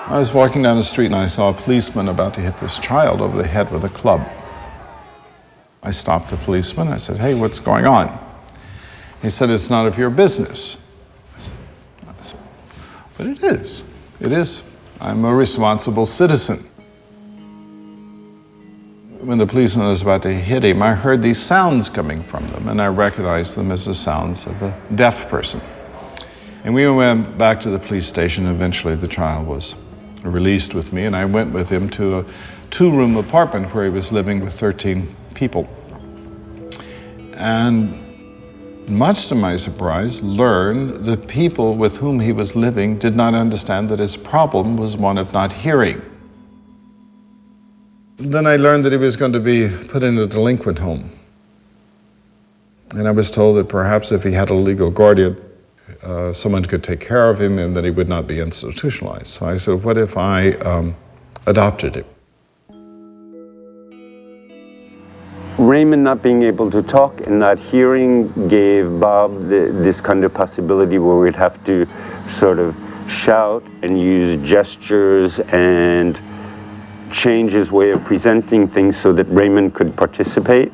I was walking down the street and I saw a policeman about to hit this child over the head with a club. I stopped the policeman. I said, "Hey, what's going on?" He said, "It's none of your business." I said, "But it is. It is. I'm a responsible citizen." When the policeman was about to hit him, I heard these sounds coming from them, and I recognized them as the sounds of a deaf person. And we went back to the police station. Eventually, the child was released with me, and I went with him to a 2-room apartment where he was living with 13 people. And much to my surprise, learned the people with whom he was living did not understand that his problem was one of not hearing. Then I learned that he was going to be put in a delinquent home. And I was told that perhaps if he had a legal guardian, someone could take care of him and that he would not be institutionalized. So I said, what if I adopted him? Raymond not being able to talk and not hearing gave Bob this kind of possibility where we'd have to sort of shout and use gestures and change his way of presenting things so that Raymond could participate.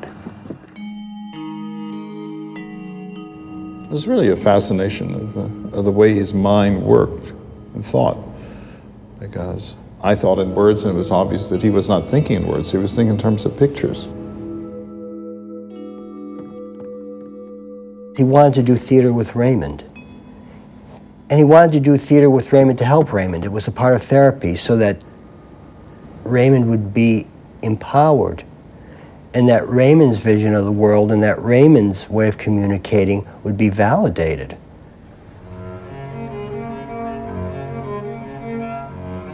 It was really a fascination of the way his mind worked and thought, because I thought in words and it was obvious that he was not thinking in words, he was thinking in terms of pictures. He wanted to do theater with Raymond. And he wanted to do theater with Raymond to help Raymond. It was a part of therapy so that Raymond would be empowered and that Raymond's vision of the world and that Raymond's way of communicating would be validated.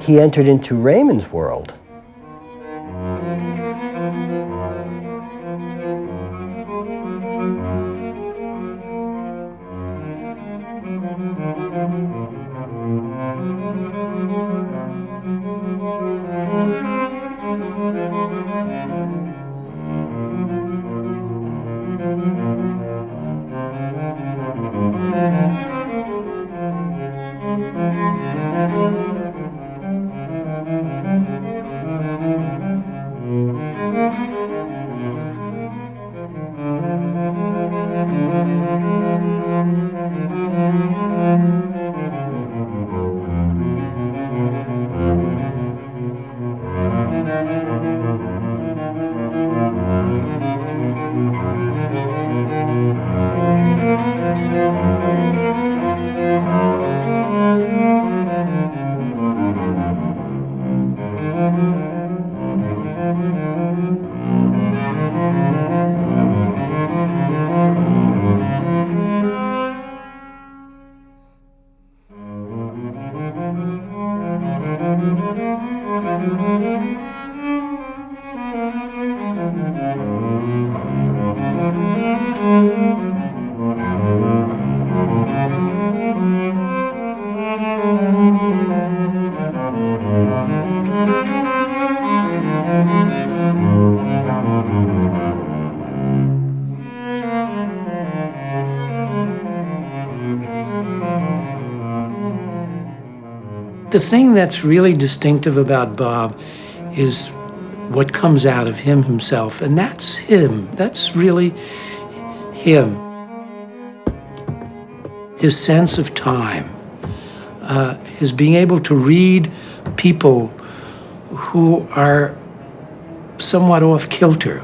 He entered into Raymond's world. The thing that's really distinctive about Bob is what comes out of him himself, and that's him. That's really him. His sense of time, his being able to read people who are somewhat off kilter,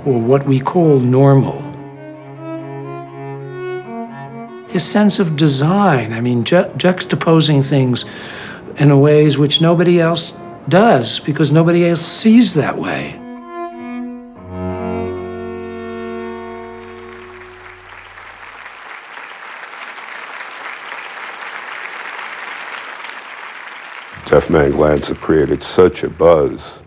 or what we call normal. His sense of design, I mean, juxtaposing things in ways which nobody else does, because nobody else sees that way. Deafman Glanza created such a buzz.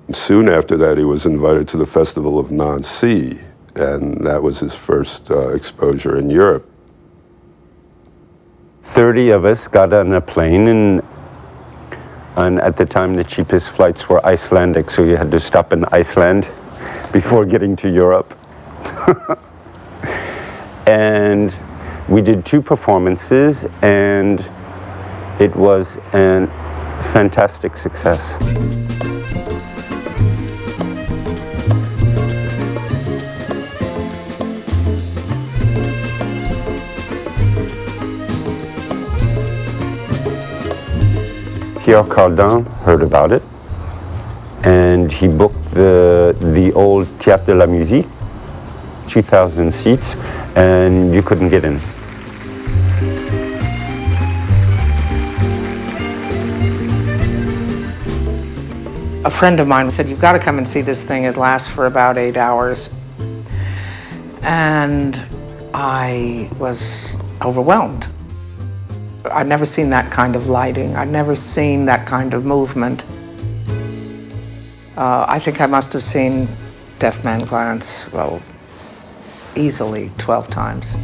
And soon after that, he was invited to the Festival of Nancy, and that was his first exposure in Europe. 30 of us got on a plane, and at the time the cheapest flights were Icelandic, so you had to stop in Iceland before getting to Europe. And we did 2 performances, and it was an fantastic success. Pierre Cardin heard about it, and he booked the old Théâtre de la Musique, 2,000 seats, and you couldn't get in. A friend of mine said, "You've got to come and see this thing. It lasts for about 8 hours." And I was overwhelmed. I'd never seen that kind of lighting. I'd never seen that kind of movement. I think I must have seen Deafman glance, well, easily 12 times.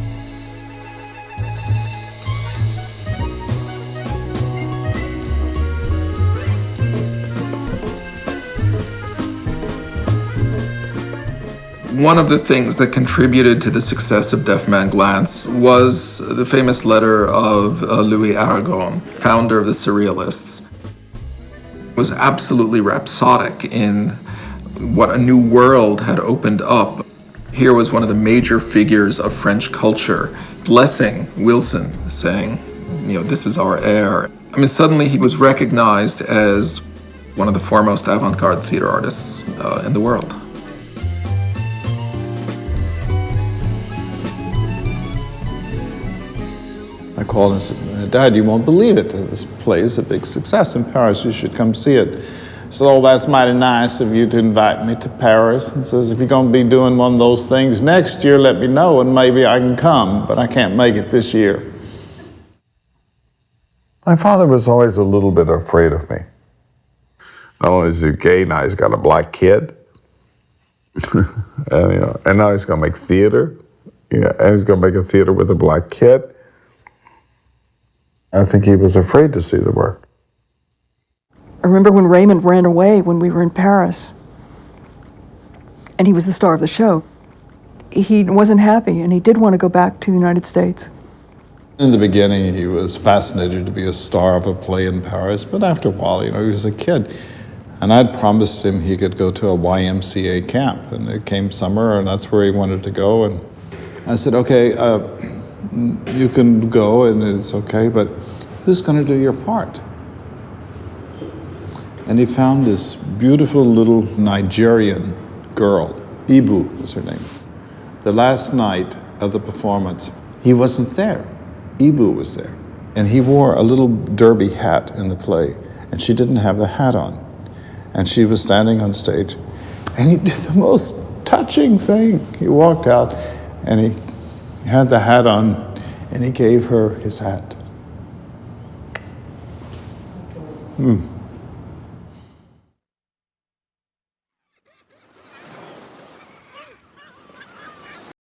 One of the things that contributed to the success of Deafman Glance was the famous letter of Louis Aragon, founder of the Surrealists. It was absolutely rhapsodic in what a new world had opened up. Here was one of the major figures of French culture blessing Wilson, saying, this is our heir. I mean, suddenly he was recognized as one of the foremost avant-garde theater artists in the world. I called and said, "Dad, you won't believe it. This play is a big success in Paris. You should come see it." He said, "Oh, that's mighty nice of you to invite me to Paris." And says, "If you're going to be doing one of those things next year, let me know and maybe I can come, but I can't make it this year." My father was always a little bit afraid of me. Not only is he gay, now he's got a black kid. and now he's going to make theater. And he's going to make a theater with a black kid. I think he was afraid to see the work. I remember when Raymond ran away when we were in Paris, and he was the star of the show. He wasn't happy, and he did want to go back to the United States. In the beginning, he was fascinated to be a star of a play in Paris, but after a while, he was a kid. And I'd promised him he could go to a YMCA camp, and it came summer, and that's where he wanted to go. And I said, "Okay, you can go and it's okay, but who's going to do your part?" And he found this beautiful little Nigerian girl, Ibu was her name. The last night of the performance, he wasn't there. Ibu was there. And he wore a little derby hat in the play, and she didn't have the hat on. And she was standing on stage, and he did the most touching thing. He walked out, and he had the hat on, and he gave her his hat.